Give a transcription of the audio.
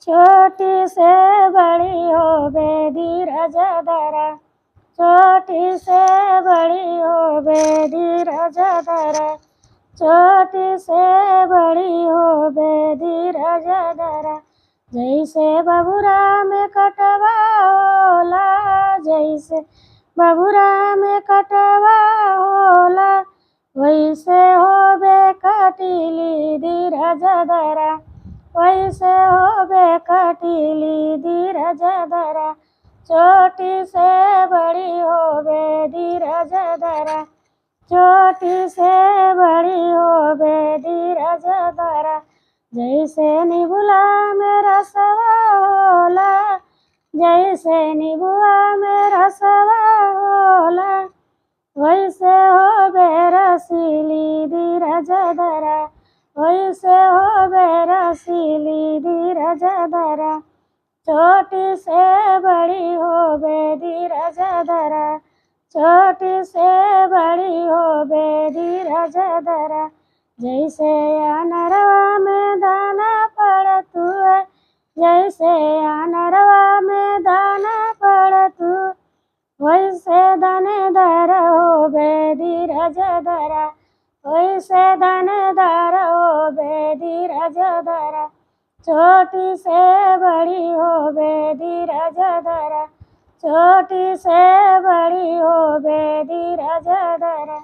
छोटी से बड़ी होवे धीरज धरा, छोटी से बड़ी होवे धीरज धरा, छोटी से बड़ी होवे धीरज धरा। जैसे बबुरा में कटवा होला, जैसे बबुरा में कटवा होला, वैसे होवे कटीली धीरज धरा, वैसे होवे कटीली धीरज धरा। छोटी से बड़ी होवे धीरज धरा, छोटी से बड़ी होवे धीरज धरा। जैसे निबुला में रसवा होला, जैसे निबुआ में रसवा होला, वैसे होवे रसीली धीरज धरा, वैसे होवे रसीली धीरज धरा। छोटी से बड़ी होवे धीरज धरा, छोटी से बड़ी होवे धीरज धरा। जैसे अनरवा में दाना पड़त हुए, जैसे अनरवा में दाना पड़त हुए, वैसे दानेदार होवे धीरज धरा, वैसे दानेदार होवे धीरज धरा। छोटी से बड़ी होवे धीरज धरा, छोटी से बड़ी होवे धीरज धरा।